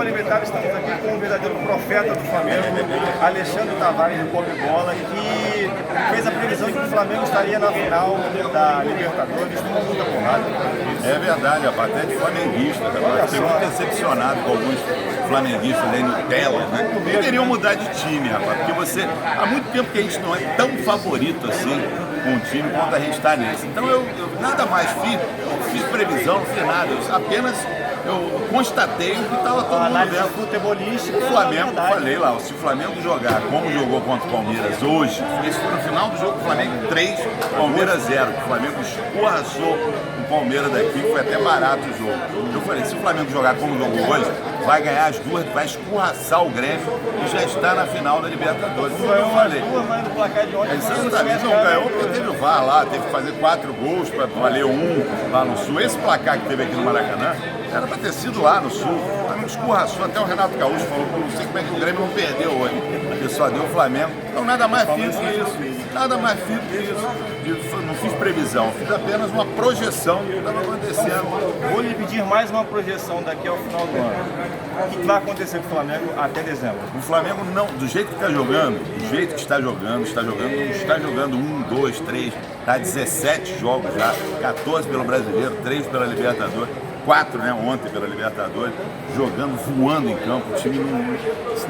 Futebol Limitado, estamos aqui com um verdadeiro profeta do Flamengo, Alexandre Tavares, do Pop Bola, que fez a previsão de que o Flamengo estaria na final da Libertadores, tomou muita porrada. É verdade, rapaz, até de flamenguista, rapaz. Fiquei muito decepcionado com alguns flamenguistas aí no tela, né? Deveriam mudar de time, rapaz, porque você, há muito tempo que a gente não é tão favorito assim com o time quanto a gente está nesse. Então eu nada mais fiz previsão, não fiz nada, eu constatei que estava todo mundo vendo. Futebolística. O Flamengo, falei lá, se o Flamengo jogar como jogou contra o Palmeiras hoje, esse foi no final do jogo, o Flamengo 3, Palmeiras 0. O Flamengo escorraçou o Palmeiras daqui, foi até barato o jogo. Eu falei, se o Flamengo jogar como jogou hoje, vai ganhar as duas, vai escorraçar o Grêmio e já está na final da Libertadores. Foi o que eu falei. Mas no placar de ontem, exatamente, não ganhou porque teve o VAR lá, teve que fazer 4 gols para valer 1 lá no Sul. Esse placar que teve aqui no Maracanã, era para ter sido lá no Sul. Não escorraçou, até o Renato Gaúcho falou que não sei como é que o Grêmio não perdeu hoje, porque só deu o Flamengo. Então nada mais fiz que isso, nada mais fiz que isso. Não fiz previsão, fiz apenas uma projeção do que estava acontecendo. Vou lhe pedir mais uma projeção daqui ao final do ano. O que vai acontecer com o Flamengo até dezembro? O Flamengo não, do jeito que está jogando, não está jogando 1, 2, 3, está 17 jogos já, 14 pelo Brasileiro, 3 pela Libertadores. 4, né, ontem pela Libertadores, jogando, voando em campo, o time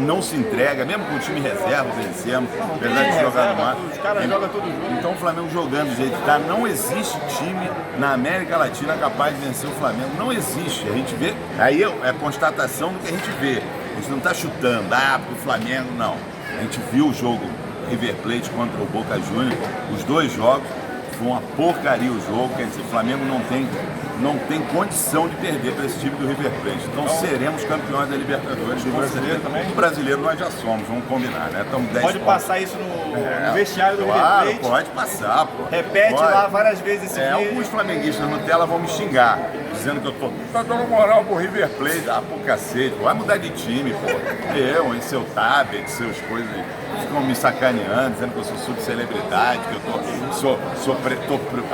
não se entrega, mesmo com o time reserva, vencemos, apesar de jogar no mar. Os caras jogam todo jogo. Então o Flamengo jogando do jeito que está, não existe time na América Latina capaz de vencer o Flamengo, não existe, a gente vê, aí é constatação do que a gente vê, a gente não está chutando, porque o Flamengo não, a gente viu o jogo River Plate contra o Boca Juniors, os dois jogos, foi uma porcaria o jogo, quer dizer, o Flamengo não tem condição de perder para esse time do River Plate. Então seremos campeões da Libertadores. Do brasileiro também? Do brasileiro nós já somos, vamos combinar, né? Estamos 10 Pode pontos. Passar isso no vestiário do Claro, River Plate? pode passar, pô. Repete pode. Lá várias vezes esse vídeo. Alguns flamenguistas no tela vão me xingar, dizendo que eu tá dando moral pro River Plate. Pro cacete, vai mudar de time, pô. Eu, em seu tablet, seus coisas aí. Ficam me sacaneando, dizendo que eu sou subcelebridade, que eu tô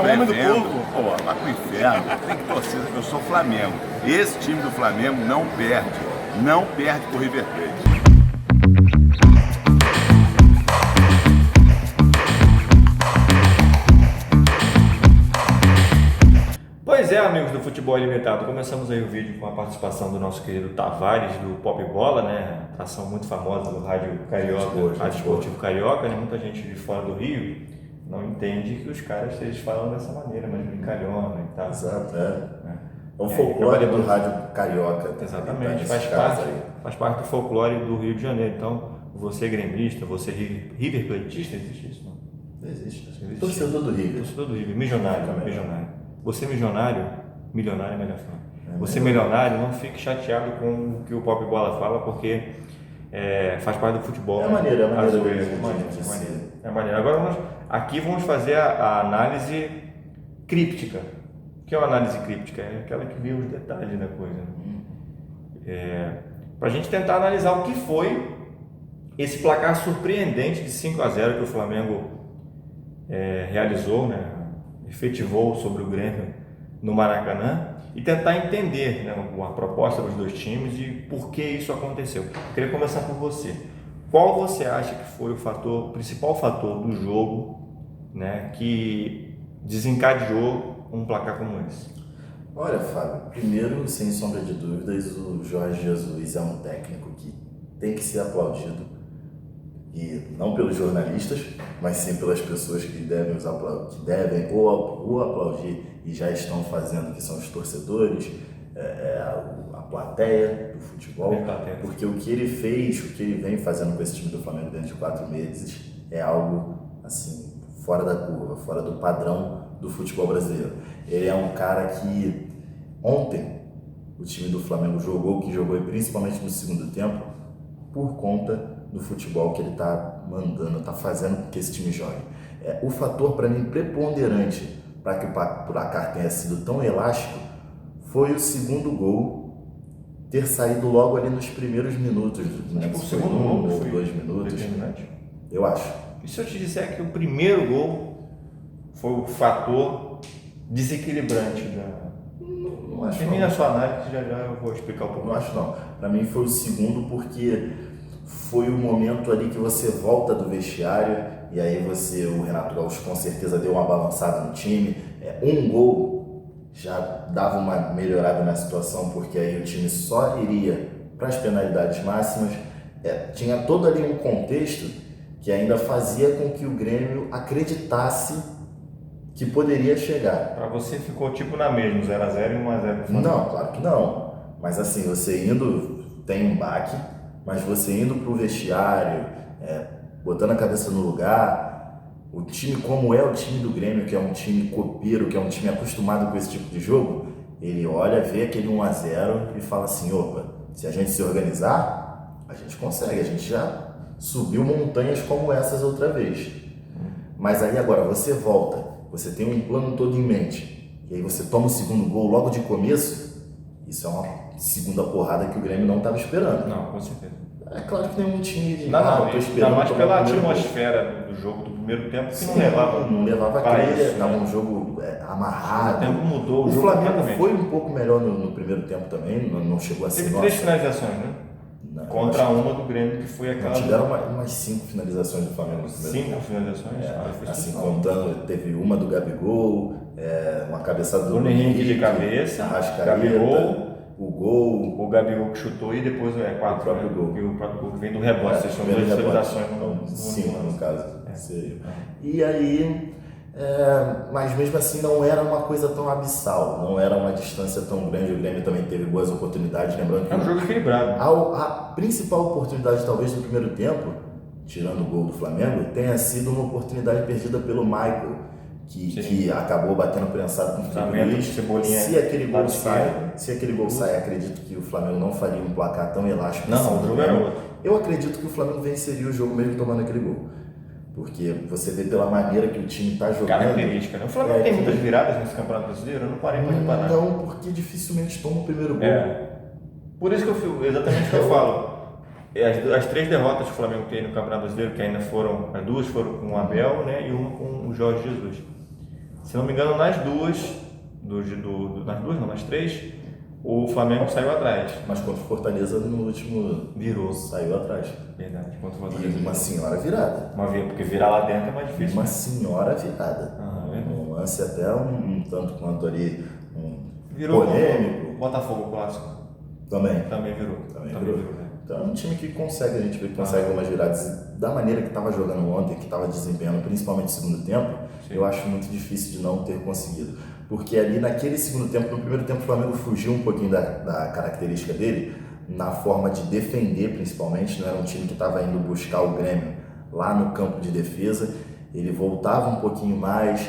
homem do povo. Pô, vai pro inferno, tem que torcer, eu sou Flamengo. Esse time do Flamengo não perde pro River Plate. Pois é, amigos do Futebol Ilimitado, começamos aí o vídeo com a participação do nosso querido Tavares, do Pop Bola, né? Atração muito famosa do Rádio Carioca, Rádio Esportivo Carioca, né? Muita gente de fora do Rio não entende que os caras, eles falam dessa maneira, mas brincalhona e tal. Exato, é o folclore do Rádio Carioca. Exatamente, faz parte do folclore do Rio de Janeiro. Então, você gremista, você River Platista, existe isso? Não existe. Torcedor do River. Torcedor do River, milionário. Você milionário é melhor falar. Você milionário, não fique chateado com o que o Pop Bola fala, porque faz parte do futebol. É maneiro. É maneiro. Agora aqui vamos fazer a análise críptica. O que é uma análise críptica? É aquela que vê os detalhes da coisa. Para a gente tentar analisar o que foi esse placar surpreendente de 5-0 que o Flamengo realizou, né? Efetivou sobre o Grêmio no Maracanã e tentar entender, né, a proposta dos dois times e por que isso aconteceu. Eu queria começar por você. Qual você acha que foi o principal fator do jogo, né, que desencadeou um placar como esse? Olha, Fábio, primeiro, sem sombra de dúvidas, o Jorge Jesus é um técnico que tem que ser aplaudido. E não pelos jornalistas, mas sim pelas pessoas que devem ou aplaudir e já estão fazendo, que são os torcedores, a plateia do futebol, porque o que ele fez, o que ele vem fazendo com esse time do Flamengo dentro de 4 meses é algo assim, fora da curva, fora do padrão do futebol brasileiro. Ele é um cara que ontem o time do Flamengo jogou e principalmente no segundo tempo, por conta do futebol que ele está mandando, está fazendo com que esse time jogue. O fator, para mim, preponderante para que o placar tenha sido tão elástico foi o segundo gol ter saído logo ali nos primeiros minutos. O segundo gol ou 2 minutos. Eu acho. E se eu te disser que o primeiro gol foi o fator desequilibrante Não acho Termina não. a sua análise, já eu vou explicar um pouco. Não acho não. Para mim foi o segundo porque foi o momento ali que você volta do vestiário e aí o Renato Gaúcho com certeza deu uma balançada no time. Um gol já dava uma melhorada na situação porque aí o time só iria para as penalidades máximas. Tinha todo ali um contexto que ainda fazia com que o Grêmio acreditasse que poderia chegar. Para você ficou tipo na mesma, 0x0 e 1x0. Não, claro que não. Mas assim, você indo, tem um baque, mas você indo pro vestiário, botando a cabeça no lugar, o time como é o time do Grêmio, que é um time copeiro, que é um time acostumado com esse tipo de jogo, ele olha, vê aquele 1x0 e fala assim, opa, se a gente se organizar, a gente consegue, a gente já subiu montanhas como essas outra vez. Mas aí agora você volta, você tem um plano todo em mente, e aí você toma o segundo gol logo de começo, isso é uma segunda porrada que o Grêmio não estava esperando. Não, com certeza. É claro que nenhum time de Não, tô esperando. ainda mais tomar pela o primeiro gol. atmosfera do jogo do primeiro tempo, que Sim, não levava para isso, ele, estava um jogo amarrado. O tempo mudou, o O jogo Flamengo completamente. foi um pouco melhor no primeiro tempo também, não chegou a ser Teve 3 finalizações, né? Não, Contra acho uma do Grêmio, que foi que aquela... tiveram umas 5 finalizações do Flamengo no primeiro 5 tempo. finalizações? Foi Assim, sensacional. contando, teve uma do Gabigol, uma cabeçada do Bruno Henrique de cabeça, Arrascaeta, Gabigol, o gol, o Gabigol que chutou e depois 4, O próprio gol. E o próprio gol que vem do rebote, vocês são 2 primeiro rebote. finalizações no 5 no caso. É. Seria. E aí, mas mesmo assim não era uma coisa tão abissal, não era uma distância tão grande, o Grêmio também teve boas oportunidades, lembrando que É um jogo equilibrado. a principal oportunidade talvez do primeiro tempo, tirando o gol do Flamengo, tenha sido uma oportunidade perdida pelo Michael, que acabou batendo prensado com o Felipe Luiz. Se aquele gol sai, acredito que o Flamengo não faria um placar tão elástico. Não, o jogo era outro. Eu acredito que o Flamengo venceria o jogo mesmo tomando aquele gol. Porque você vê pela maneira que o time está jogando. Característica, né? O Flamengo tem muitas viradas nesse Campeonato Brasileiro, eu não parei para reparar. Não, porque dificilmente toma o primeiro gol. Por isso que exatamente o que eu falo. As 3 derrotas que o Flamengo tem no Campeonato Brasileiro, que ainda foram, as 2 foram com o Abel, né, e uma com o Jorge Jesus. Se não me engano, nas 3, o Flamengo saiu atrás. Mas contra o Fortaleza no último Virou. saiu atrás. Verdade, contra o E Fortaleza. uma senhora virada. Porque virar lá dentro é mais difícil. Uma né? senhora virada. Um lance até um tanto quanto ali Virou polêmico. o Botafogo clássico. Também virou. Também virou. virou. Então é um time que consegue, a gente vê que consegue algumas viradas. Da maneira que estava jogando ontem, que estava desempenhando, principalmente no segundo tempo, eu acho muito difícil de não ter conseguido. Porque ali naquele segundo tempo, no primeiro tempo o Flamengo fugiu um pouquinho da característica dele, na forma de defender principalmente, não era um time que estava indo buscar o Grêmio lá no campo de defesa, ele voltava um pouquinho mais,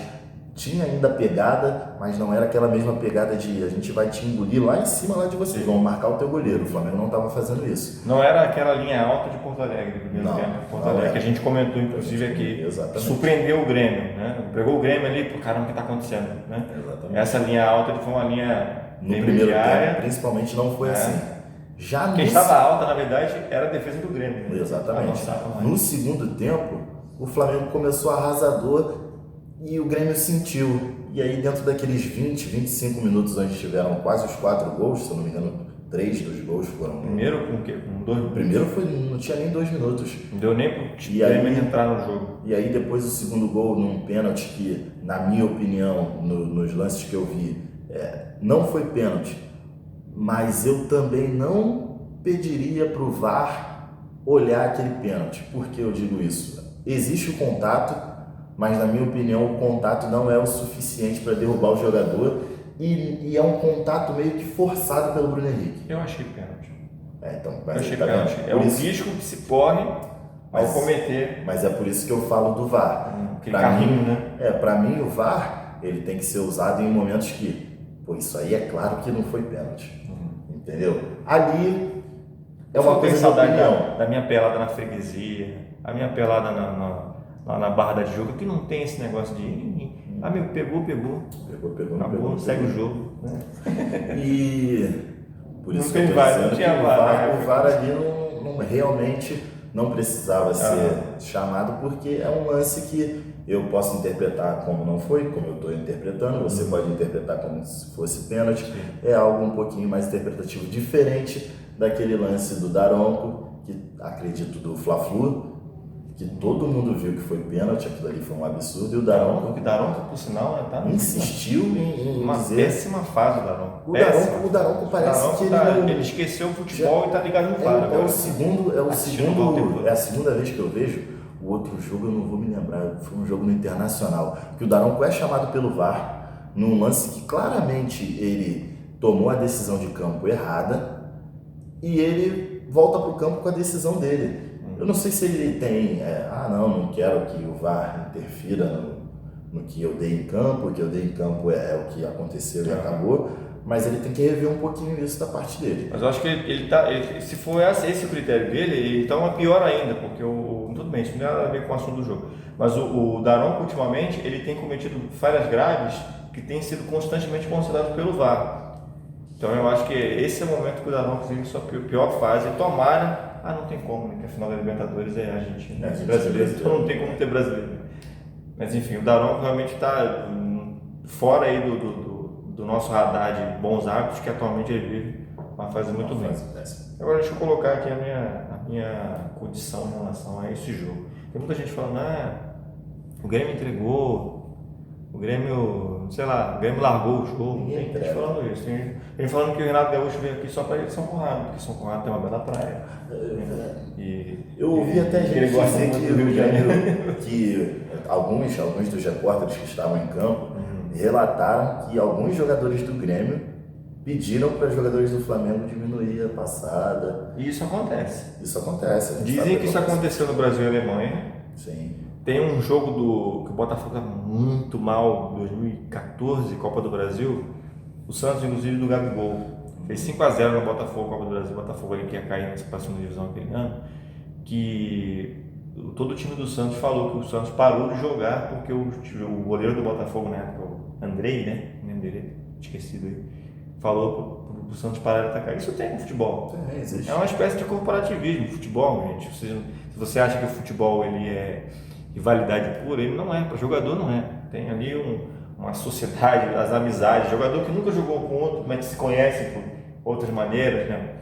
tinha ainda pegada, mas não era aquela mesma pegada de a gente vai te engolir lá em cima lá de vocês, vão marcar o teu goleiro. O Flamengo não estava fazendo isso. Não era aquela linha alta de Porto Alegre, do primeiro tempo de Porto Alegre, era. que a gente comentou inclusive aqui. Exatamente. Surpreendeu o Grêmio, né? Pegou o Grêmio ali, pô, caramba, o que está acontecendo, né? Exatamente. Essa linha alta foi uma linha No primeiro tempo, principalmente, não foi assim. Já Quem no estava alta, na verdade, era a defesa do Grêmio. Né? Exatamente. No segundo tempo, o Flamengo começou arrasador e o Grêmio sentiu. E aí, dentro daqueles 20, 25 minutos onde tiveram quase os 4 gols, se eu não me engano, 3 dos gols foram. Primeiro com o quê? Com 2 minutos? Primeiro não tinha nem 2 minutos. Não deu nem pro Grêmio entrar no jogo. E aí, depois o segundo gol, num pênalti que, na minha opinião, nos lances que eu vi, não foi pênalti. Mas eu também não pediria para o VAR olhar aquele pênalti. Por que eu digo isso? Existe o contato, mas na minha opinião o contato não é o suficiente para derrubar o jogador e é um contato meio que forçado pelo Bruno Henrique. Eu achei pênalti. Então, eu achei pênalti. É o risco que se corre ao cometer. Mas é por isso que eu falo do VAR. Aquele carrinho, né? Para mim o VAR ele tem que ser usado em momentos que, isso aí é claro que não foi pênalti. Entendeu? Ali é uma coisa de opinião. Da minha pelada na freguesia, a minha pelada lá na Barra da Tijuca, que não tem esse negócio de amigo, pegou. Acabou, segue o jogo. Né? E por isso que eu tô dizendo que o VAR ali realmente não precisava ser chamado, porque é um lance que Eu posso interpretar como não foi, como eu estou interpretando, você pode interpretar como se fosse pênalti. É algo um pouquinho mais interpretativo, diferente daquele lance do Daronco, que acredito do Fla-Flu, que todo mundo viu que foi pênalti, aquilo ali foi um absurdo, e o Daronco, por sinal, tá insistiu em uma dizer... péssima fase do Daronco. O Daronco parece que ele esqueceu o futebol e tá ligado no VAR. É a segunda vez que eu vejo. O outro jogo eu não vou me lembrar, foi um jogo no Internacional, que o Daronco é chamado pelo VAR num lance que claramente ele tomou a decisão de campo errada e ele volta para o campo com a decisão dele. Eu não sei se ele tem, não quero que o VAR interfira no que eu dei em campo, o que eu dei em campo é o que aconteceu e acabou, mas ele tem que rever um pouquinho isso da parte dele. Mas eu acho que se for esse o critério dele, ele está uma pior ainda, porque tudo bem, isso não tem nada a ver com o assunto do jogo, mas o Daronco, ultimamente, ele tem cometido falhas graves que têm sido constantemente consideradas pelo VAR. Então eu acho que esse é o momento que o Daronco vive sua pior fase, tomara, não tem como, né? Que a final da Libertadores é Argentina, brasileiro, então não tem como ter brasileiro. Mas enfim, o Daronco realmente está fora aí do nosso radar de bons hábitos, que atualmente ele vive uma fase muito ruim. Agora deixa eu colocar aqui a minha condição em relação a esse jogo. Tem muita gente falando, o Grêmio entregou, o Grêmio largou o jogo. Tem gente falando isso. Tem gente falando que o Renato Gaúcho veio aqui só para ir de São Conrado, porque São Conrado tem uma bela praia. Eu ouvi até gente dizer que o Grêmio, que alguns dos repórteres que estavam em campo relataram que alguns jogadores do Grêmio pediram para jogadores do Flamengo diminuir a passada. E isso acontece. Dizem que isso aconteceu no Brasil e Alemanha. Sim. Tem um jogo que o Botafogo estava muito mal, 2014, Copa do Brasil. O Santos, inclusive, do Gabigol. Fez 5-0 no Botafogo, Copa do Brasil. O Botafogo ali que ia cair nessa próxima divisão aquele ano. Que todo o time do Santos falou que o Santos parou de jogar porque o goleiro do Botafogo na época, o Andrei, né? Não lembro dele, esquecido aí. Falou pro Santos parar de atacar. Isso tem no futebol. Existe. É uma espécie de corporativismo. Futebol, gente. Se você acha que o futebol ele é rivalidade pura, ele não é. Para jogador não é. Tem ali uma sociedade, as amizades. Jogador que nunca jogou com outro, mas se conhece por outras maneiras, né?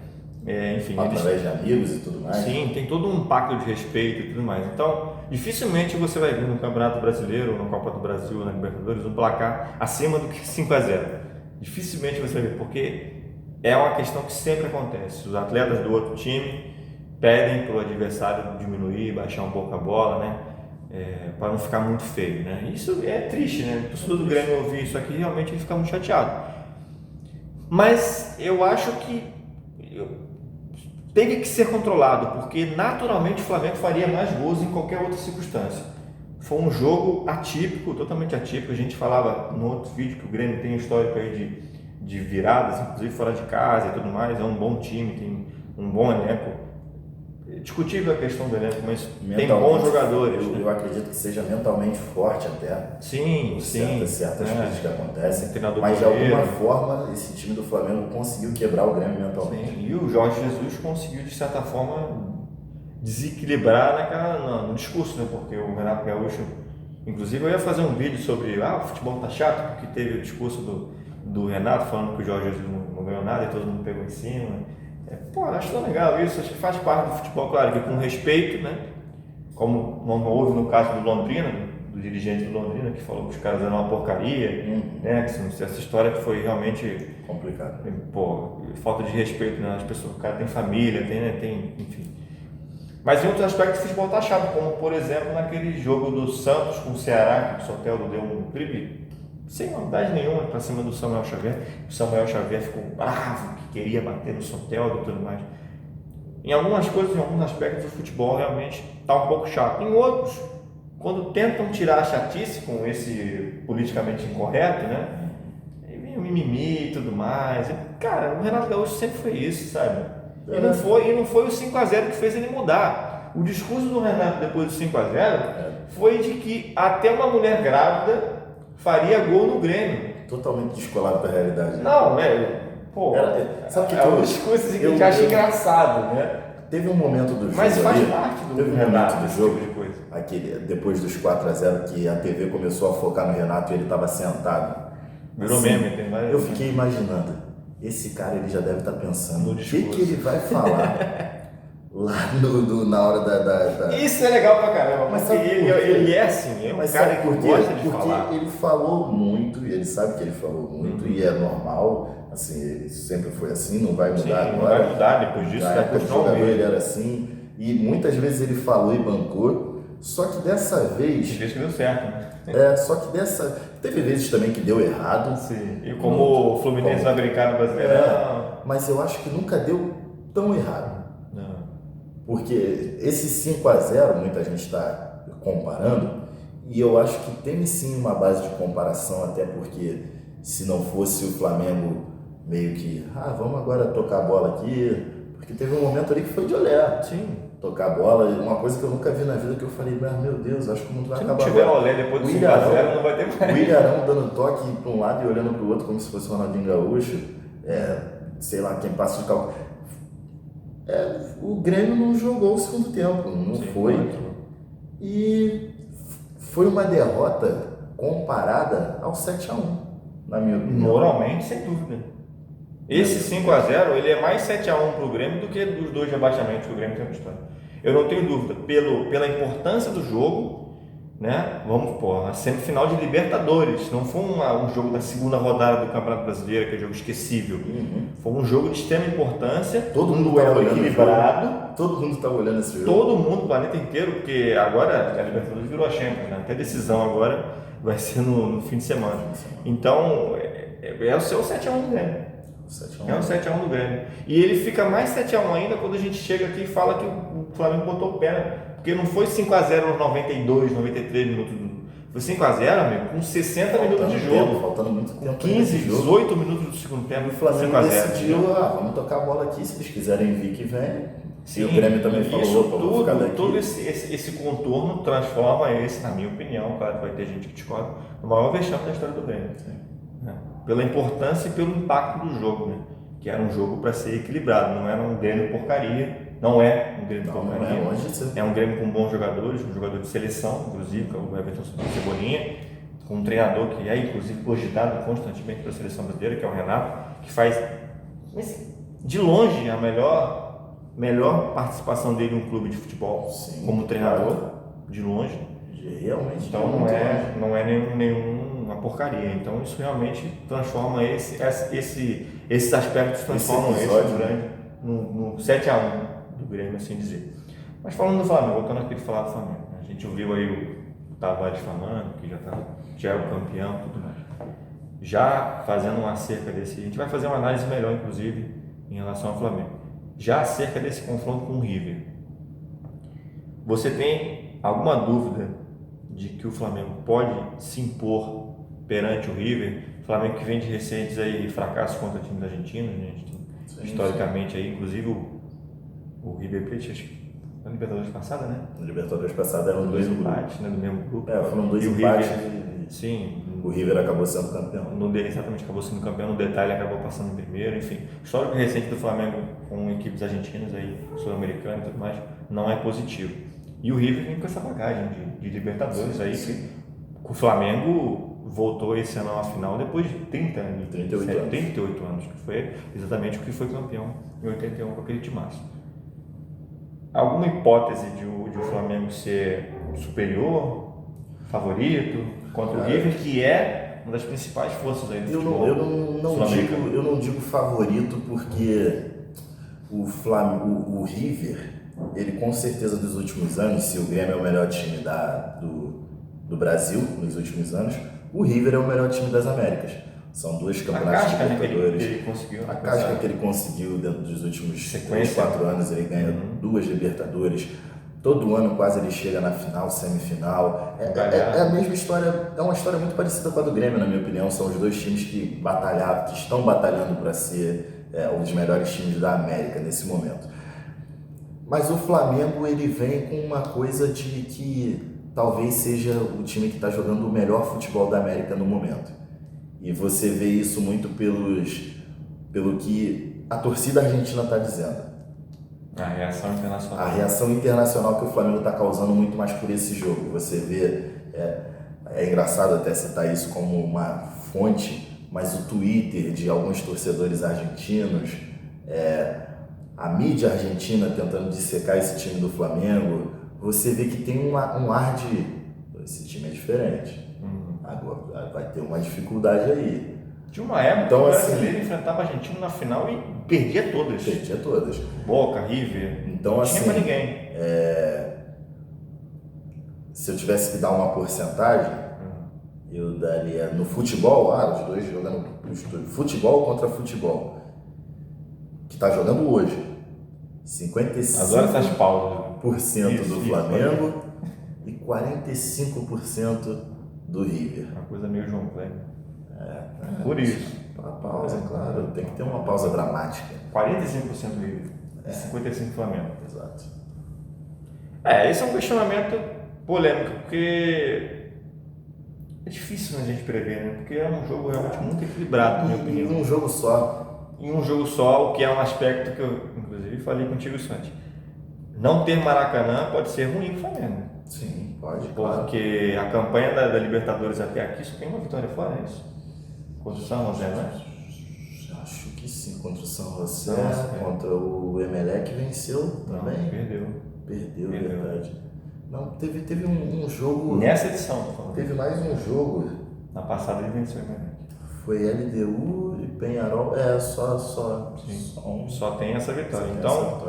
Enfim. Através de amigos e tudo mais. Sim, tem todo um pacto de respeito e tudo mais. Então, dificilmente você vai ver no Campeonato Brasileiro, ou na Copa do Brasil, ou na Libertadores, um placar acima do que 5-0. Dificilmente você vai ver, porque é uma questão que sempre acontece. Os atletas do outro time pedem para o adversário diminuir, baixar um pouco a bola, né? Para não ficar muito feio, né? Isso é triste, né? O torcedor do Grêmio ouvir isso aqui, realmente ele fica muito chateado. Mas eu acho que teve que ser controlado, porque naturalmente o Flamengo faria mais gols em qualquer outra circunstância. Foi um jogo atípico, totalmente atípico. A gente falava no outro vídeo que o Grêmio tem um histórico aí de viradas, inclusive fora de casa e tudo mais. É um bom time, tem um bom elenco. É discutível a questão do elenco, mas tem bons jogadores. Eu acredito que seja mentalmente forte até. Sim. Certas coisas que acontecem. Mas de alguma forma esse time do Flamengo conseguiu quebrar o Grêmio mentalmente. Sim. E o Jorge Jesus conseguiu, de certa forma, desequilibrar no discurso, né? Porque o Renato Gaúcho, inclusive eu ia fazer um vídeo sobre o futebol tá chato, porque teve o discurso do Renato falando que o Jorge Jesus não ganhou nada e todo mundo pegou em cima. Acho tão legal isso, acho que faz parte do futebol, claro, que com respeito, né? Como não houve no caso do Londrina, do dirigente do Londrina, que falou que os caras eram uma porcaria, né? Essa história que foi realmente complicada. Falta de respeito, né? As pessoas, o cara tem família, enfim. Mas em outros aspectos o futebol tá chato, como por exemplo naquele jogo do Santos com o Ceará, que o Soteldo deu um drible sem maldade nenhuma para cima do Samuel Xavier. O Samuel Xavier ficou bravo, que queria bater no Soteldo e tudo mais. Em algumas coisas, em alguns aspectos, o futebol realmente está um pouco chato. Em outros, quando tentam tirar a chatice com esse politicamente incorreto, né? Aí vem o mimimi e tudo mais. Cara, o Renato Gaúcho sempre foi isso, sabe? E não foi o 5-0 que fez ele mudar. O discurso do Renato depois do 5-0 foi de que até uma mulher grávida faria gol no Grêmio. Totalmente descolado da realidade. Não, sabe que é um discurso que a gente acha engraçado, né? teve um momento do jogo. Mas faz ali, parte do teve um Renato, momento do esse jogo, tipo de coisa. aquele, depois dos 4-0, que a TV começou a focar no Renato e ele estava sentado. Virou Assim, meme, tem várias. Eu fiquei imaginando, esse cara ele já deve estar pensando No o que discurso. ele vai falar lá na hora da... Isso é legal pra caramba, Mas porque sabe ele, por quê? ele é assim, é um Mas cara sabe que por quê? gosta de Porque falar. ele falou muito, e ele sabe que ele falou muito, e é normal, assim, ele sempre foi assim, não vai mudar Sim, agora. não vai mudar depois disso, Na vai época do continuar o jogador ele mesmo. era assim, e muitas vezes ele falou e bancou, só que dessa vez... Tem vezes que deu certo, né? Teve vezes também que deu errado. Sim. E como o Fluminense vai brincar no Brasileirão. Mas eu acho que nunca deu tão errado. Não. Porque esse 5-0, muita gente está comparando, e eu acho que tem sim uma base de comparação, até porque se não fosse o Flamengo meio que, vamos agora tocar a bola aqui, porque teve um momento ali que foi de olé. Sim. Tocar a bola, uma coisa que eu nunca vi na vida, que eu falei, meu Deus, acho que o mundo vai Se não acabar tiver agora. olé depois do O 5x0, não vai ter mais. O Ilharão dando toque para um lado e olhando para o outro como se fosse o Ronaldinho Gaúcho, sei lá, quem passa de calco. O Grêmio não jogou o segundo tempo, não Sim, foi. muito. E foi uma derrota comparada ao 7-1, na minha opinião. Moralmente, sem dúvida. Esse 5x0, ele é mais 7x1 pro Grêmio do que dos 2 rebaixamentos que o Grêmio tem mostrado. Eu não tenho dúvida, pela importância do jogo, né? Vamos pôr, a semifinal de Libertadores, não foi um jogo da segunda rodada do Campeonato Brasileiro, que é jogo esquecível. Foi um jogo de extrema importância, Todo mundo duelo tá olhando equilibrado. Todo mundo está olhando esse jogo. Todo mundo, o planeta inteiro, porque agora a Libertadores virou a Champions, né? Até a decisão agora vai ser no fim de semana. Então, é o seu 7x1 do Grêmio. É um 7x1 do Grêmio. E ele fica mais 7x1 ainda quando a gente chega aqui e fala que o Flamengo botou o pé, né? Porque não foi 5x0 aos 92, 93 minutos. Foi 5x0, amigo, com 60 minutos de jogo. Faltando muito tempo. 15, 18 minutos do segundo tempo. O Flamengo 5x0. decidiu, vamos tocar a bola aqui, se eles quiserem vir que vem. Sim, E o Grêmio também isso falou, vou ficar daqui. todo esse contorno transforma esse, na minha opinião, claro que vai ter gente que discorda, no maior vexame da história do Grêmio. Né? Pela importância e pelo impacto do jogo, né? Que era um jogo para ser equilibrado, não era um Grêmio porcaria, não é um Grêmio porcaria. Não é longe de ser. É um Grêmio com bons jogadores, um jogador de seleção, inclusive, que é o Everton Cebolinha, com um treinador que é, inclusive, cogitado constantemente pela seleção brasileira, que é o Renato, que faz, de longe, a melhor participação dele em um clube de futebol. Sim, como treinador, claro. de longe. Realmente. Então não é nenhuma porcaria. Então isso realmente transforma esses aspectos transformam esse episódio, grande no 7x1 do Grêmio, assim dizer. Mas falando do Flamengo, voltando aqui de falar do Flamengo, a gente ouviu aí o Tavares falando que já é o campeão e tudo mais. Já fazendo uma acerca desse, a gente vai fazer uma análise melhor, inclusive, em relação ao Flamengo. Já acerca desse confronto com o River. Você tem alguma dúvida de que o Flamengo pode se impor perante o River? O Flamengo que vem de recentes aí fracassos contra times argentinos, né? A gente tem, historicamente aí, inclusive o River Plate, acho que na Libertadores passada, né? Na Libertadores passada eram 2 empates, né, do mesmo grupo. Foram 2 E o empates. River, sim. O River acabou sendo campeão. Exatamente, acabou sendo campeão, no detalhe acabou passando em primeiro, enfim. Histórico recente do Flamengo com equipes argentinas aí, sul-americanas e tudo mais, não é positivo. E o River vem com essa bagagem de Libertadores aí, que o Flamengo voltou esse ano à final depois de 38 anos, que foi exatamente o que foi campeão em 81 com aquele timaço. Alguma hipótese de o Flamengo ser superior, favorito, contra o River, que é uma das principais forças aí do futebol? Eu não digo favorito porque o River, ele com certeza dos últimos anos, se o Grêmio é o melhor time do Brasil nos últimos anos, o River é o melhor time das Américas. São 2 campeonatos de Libertadores. A casca que ele conseguiu dentro dos últimos 3, sequência. 4 anos, ele ganha 2 Libertadores. Todo ano quase ele chega na final, semifinal. É a mesma história, é uma história muito parecida com a do Grêmio, na minha opinião. São os 2 times que estão batalhando para ser um dos melhores times da América nesse momento. Mas o Flamengo, ele vem com uma coisa de que talvez seja o time que está jogando o melhor futebol da América no momento. E você vê isso muito pelo que a torcida argentina está dizendo. A reação internacional. A reação internacional que o Flamengo está causando muito mais por esse jogo. Você vê, é engraçado até citar isso como uma fonte, mas o Twitter de alguns torcedores argentinos, a mídia argentina tentando dissecar esse time do Flamengo, você vê que tem um ar de esse time é diferente. Agora vai ter uma dificuldade aí. De uma época, então, o assim, brasileiro enfrentava a Argentina na final e perdia todas. Perdia todas. Boca, River, então, não assim, tinha pra ninguém. Se eu tivesse que dar uma porcentagem, eu daria no futebol, os dois jogando futebol contra futebol, que está jogando hoje, 55% Adoro essas pausas. do Flamengo e 45% do River. Uma coisa meio João Kleber. Por isso. Uma pausa, claro, tem que ter uma pausa dramática. 45% do River e 55% do Flamengo. Exato. Esse é um questionamento polêmico, porque é difícil, né, a gente prever, né? Porque é um jogo realmente muito equilibrado, na minha opinião. Em um jogo só. Em um jogo só, o que é um aspecto que eu, inclusive, falei contigo isso antes. Não ter Maracanã pode ser ruim para o Flamengo. Sim, pode, claro. Porque a campanha da Libertadores até aqui só tem uma vitória fora, é isso? Contra o São José, né? Acho que sim, contra o São José, contra o Emelec venceu também. Não, Perdeu, verdade. Não, teve um jogo... Nessa edição, teve mais um jogo. Na passada ele venceu o Emelec. Foi LDU e Penharol, Só tem essa vitória. Então,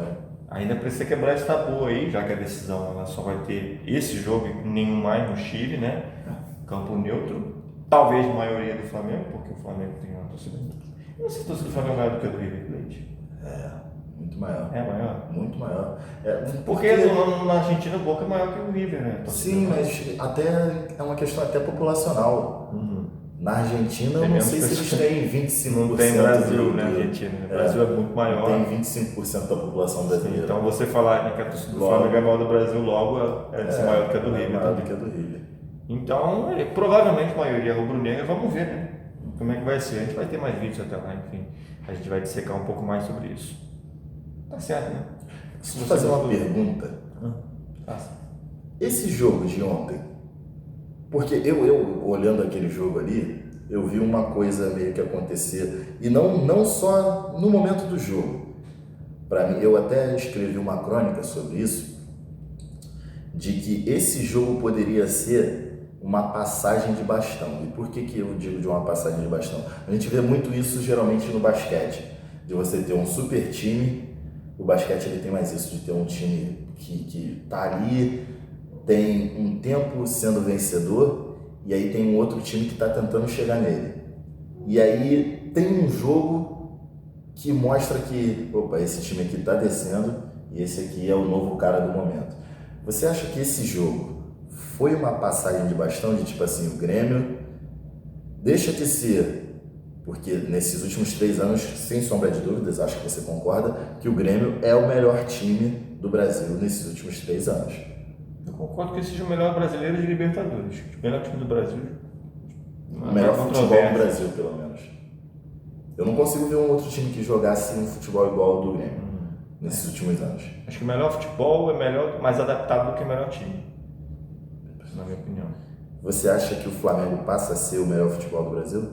ainda precisa quebrar esse tabu aí, já que a decisão ela só vai ter esse jogo e nenhum mais no Chile, né? Campo neutro. Talvez maioria do Flamengo, porque o Flamengo tem uma torcida. Eu não sei se a torcida do Flamengo é maior do que a do River Plate. Muito maior. É maior? Muito maior. Porque na Argentina o Boca é maior que o River, né? Sim, mas até é uma questão até populacional. Na Argentina, eu não sei se eles têm 25%. Não tem Brasil na Argentina. O Brasil é muito maior. Tem 25% da população brasileira. Então você falar que a torcida do Flamengo é maior do Brasil, logo é maior do que a do River. Maior do que a do River. Então, provavelmente a maioria rubro-negra, vamos ver, né? Como é que vai ser. A gente vai ter mais vídeos até lá, enfim. A gente vai dissecar um pouco mais sobre isso. Tá certo, né? Deixa eu fazer uma pergunta. Esse jogo de ontem, porque eu olhando aquele jogo ali, eu vi uma coisa meio que acontecer, e não só no momento do jogo. Para mim, eu até escrevi uma crônica sobre isso, de que esse jogo poderia ser uma passagem de bastão. E por que eu digo de uma passagem de bastão? A gente vê muito isso geralmente no basquete, de você ter um super time. O basquete ele tem mais isso, de ter um time que tá ali, tem um tempo sendo vencedor, e aí tem um outro time que está tentando chegar nele. E aí tem um jogo que mostra que, esse time aqui está descendo e esse aqui é o novo cara do momento. Você acha que esse jogo foi uma passagem de bastão, de tipo assim, o Grêmio deixa de ser, porque nesses últimos 3 anos, sem sombra de dúvidas, acho que você concorda, que o Grêmio é o melhor time do Brasil nesses últimos 3 anos. Eu concordo que seja o melhor brasileiro de Libertadores. O melhor time do Brasil. O melhor futebol do Brasil, pelo menos. Eu não consigo ver um outro time que jogasse um futebol igual ao do Grêmio nesses últimos anos. Acho que o melhor futebol é melhor, mais adaptado do que o melhor time. Na minha opinião. Você acha que o Flamengo passa a ser o melhor futebol do Brasil?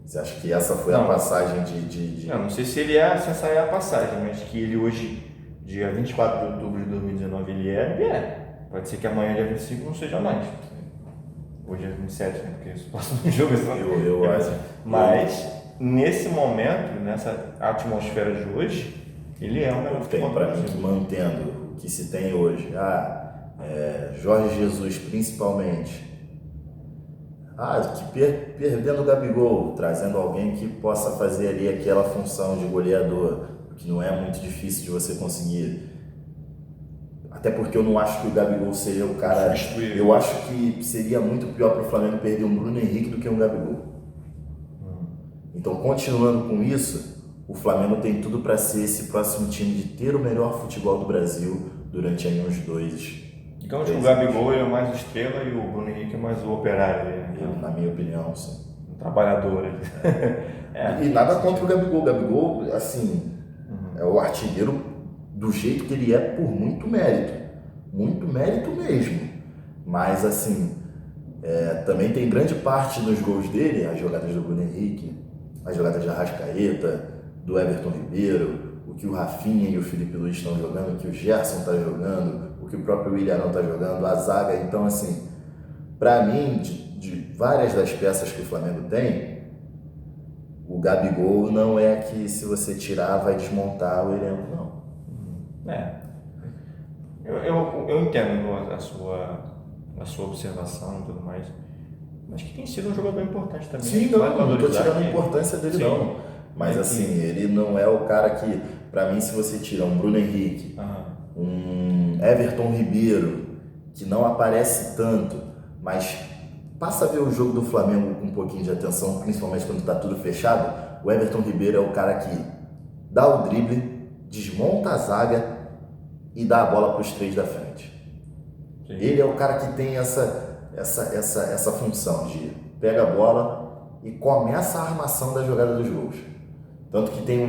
Você acha que essa foi a passagem de... Não sei se essa é a passagem, mas que ele hoje, dia 24 de outubro de 2019, ele é. Pode ser que amanhã, dia 25, não seja mais. Hoje é 27, né? Porque isso passa no jogo. Eu acho. Mas, nesse momento, nessa atmosfera de hoje, ele é o melhor futebol do Brasil. Para mim, mantendo o que se tem hoje, Jorge Jesus principalmente, perdendo o Gabigol, trazendo alguém que possa fazer ali aquela função de goleador, que não é muito difícil de você conseguir. Até porque eu não acho que o Gabigol seria o cara... Eu acho que seria muito pior para o Flamengo perder um Bruno Henrique do que um Gabigol. Então, continuando com isso, o Flamengo tem tudo para ser esse próximo time de ter o melhor futebol do Brasil durante aí uns 2. Digamos que o Gabigol é mais o estrela e o Bruno Henrique é mais o operário. Na minha opinião, sim. O trabalhador. E nada contra o Gabigol. O Gabigol, assim, é o artilheiro do jeito que ele é por muito mérito mesmo. Mas assim, também tem grande parte nos gols dele, as jogadas do Bruno Henrique, as jogadas de Arrascaeta, do Everton Ribeiro, o que o Rafinha e o Felipe Luiz estão jogando, o que o Gerson está jogando, o que o próprio Willian está jogando, a zaga. Então assim, para mim, de várias das peças que o Flamengo tem, o Gabigol não é que se você tirar vai desmontar o elenco, não. Eu entendo a sua observação e tudo mais, mas que tem sido um jogador importante também. Sim, não estou tirando a importância dele, não. Mas assim, ele não é o cara que, para mim, se você tira um Bruno Henrique, um Everton Ribeiro, que não aparece tanto, mas passa a ver o jogo do Flamengo com um pouquinho de atenção, principalmente quando está tudo fechado, o Everton Ribeiro é o cara que dá o drible, desmonta a zaga e dá a bola para os 3 da frente. Sim. Ele é o cara que tem essa função de pega a bola e começa a armação da jogada dos gols. Tanto que tem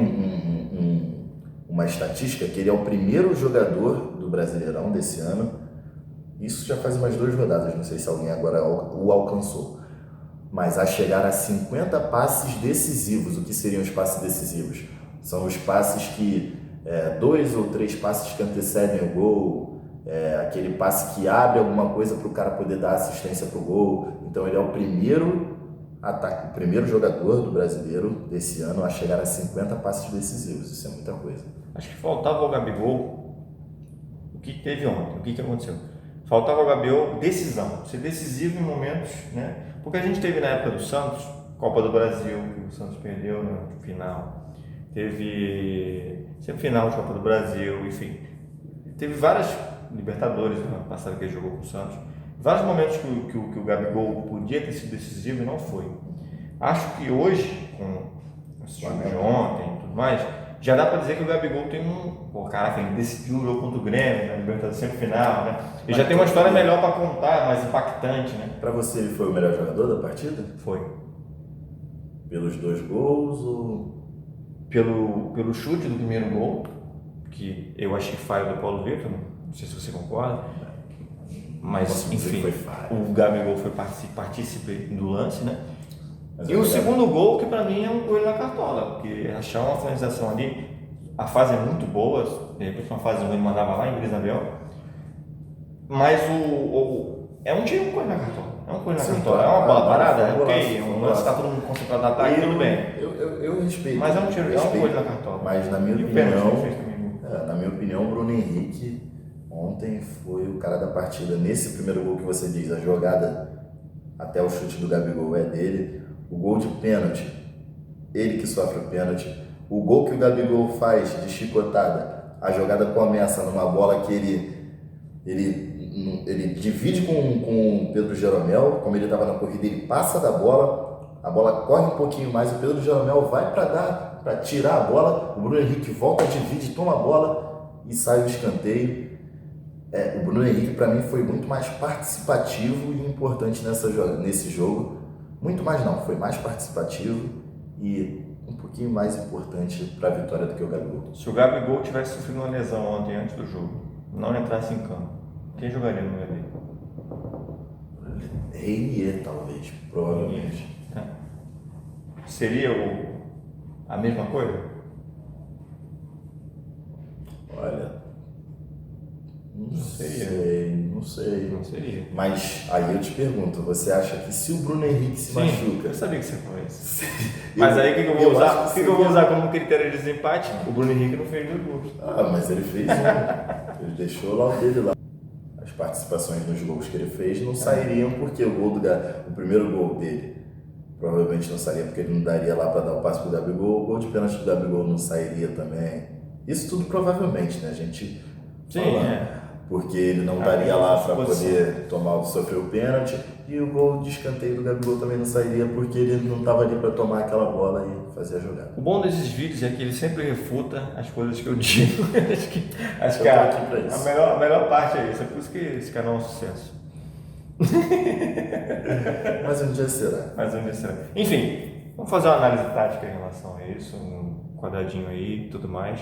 uma estatística que ele é o primeiro jogador do Brasileirão desse ano. Isso já faz umas 2 rodadas, não sei se alguém agora o alcançou. Mas a chegar a 50 passes decisivos. O que seriam os passes decisivos? São os passes que 2 ou 3 passes que antecedem o gol, aquele passe que abre alguma coisa para o cara poder dar assistência para o gol. Então ele é o primeiro jogador do brasileiro desse ano a chegar a 50 passes decisivos. Isso é muita coisa. Acho que faltava ao Gabigol o que teve ontem, o que aconteceu. Faltava ao Gabigol decisão, ser decisivo em momentos, né? Porque a gente teve na época do Santos, Copa do Brasil, que o Santos perdeu no final, teve semifinal de Copa do Brasil, enfim, teve várias Libertadores no ano passado que ele jogou com o Santos, vários momentos que o Gabigol podia ter sido decisivo e não foi. Acho que hoje, com esse jogo de ontem e tudo mais, já dá para dizer que o Gabigol tem ele decidiu o jogo contra o Grêmio, na Libertadores semifinal, né? Ele já tem uma história melhor para contar, mais impactante, né? Para você, ele foi o melhor jogador da partida? Foi. Pelos 2 gols ou... Pelo chute do primeiro gol, que eu achei falha do Paulo Vitor, não sei se você concorda, mas enfim, o Gabigol foi partícipe do lance, né? E o segundo gol, que para mim é um coelho na cartola, porque achar uma finalização ali, a fase é muito boa, de repente uma fase ruim ele mandava lá em Isabel, mas é um tiro, um coelho na cartola, é um coelho na cartola, é uma bola parada, ok, um lance está todo mundo concentrado no ataque, tudo bem. Eu respeito. Mas é um tiro, é um coelho na cartola. Mas na minha opinião, o Bruno Henrique ontem foi o cara da partida. Nesse primeiro gol que você diz, a jogada até o chute do Gabigol é dele. O gol de pênalti, ele que sofre o pênalti. O gol que o Gabigol faz de chicotada, a jogada começa numa bola que ele divide com o Pedro Jeromel, como ele estava na corrida, ele passa da bola, a bola corre um pouquinho mais, o Pedro Jeromel vai para tirar a bola, o Bruno Henrique volta, divide, toma a bola e sai o escanteio. O Bruno Henrique, para mim, foi muito mais participativo e importante nesse jogo. Muito mais não, foi mais participativo e um pouquinho mais importante para a vitória do que o Gabigol. Se o Gabigol tivesse sofrido uma lesão ontem antes do jogo, não entrasse em campo, quem jogaria no lugar dele? Reinier, talvez, provavelmente. Seria a mesma coisa? Olha, não sei. Não seria. Mas aí eu te pergunto, você acha que se o Bruno Henrique se machuca... Eu sabia que você falou isso. Mas aí o que eu vou usar? O que eu vou usar como critério de desempate? O Bruno Henrique não fez 2 gols. Mas ele fez um. Ele deixou lá o dele lá. As participações nos gols que ele fez não sairiam porque o primeiro gol dele provavelmente não sairia porque ele não daria lá para dar o passe pro Gabigol. O gol de pênalti do Gabigol não sairia também. Isso tudo provavelmente, né? A gente porque ele não daria lá para poder sofrer o pênalti, e o gol de escanteio do Gabigol também não sairia porque ele não estava ali para tomar aquela bola e fazer a jogada. O bom desses vídeos é que ele sempre refuta as coisas que eu digo. acho que a melhor parte é isso, é por isso que esse canal é um sucesso. Mas um dia será. Enfim, vamos fazer uma análise tática em relação a isso, um quadradinho aí e tudo mais.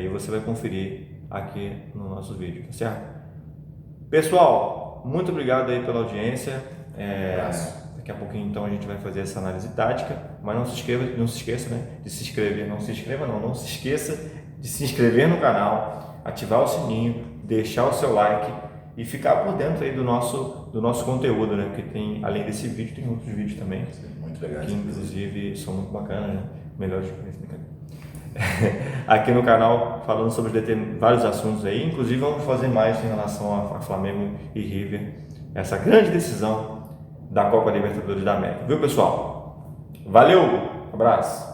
e você vai conferir aqui no nosso vídeo, tá certo? Pessoal, muito obrigado aí pela audiência. Daqui a pouquinho então a gente vai fazer essa análise tática, mas não se esqueça, né, de se inscrever. Não se esqueça de se inscrever no canal, ativar o sininho, deixar o seu like e ficar por dentro aí do nosso conteúdo, né? Porque tem, além desse vídeo, tem outros vídeos também, muito legais, que inclusive são muito bacanas, né? Melhores aqui no canal, falando sobre vários assuntos aí. Inclusive vamos fazer mais em relação a Flamengo e River, essa grande decisão da Copa Libertadores da América, viu, pessoal? Valeu, abraço!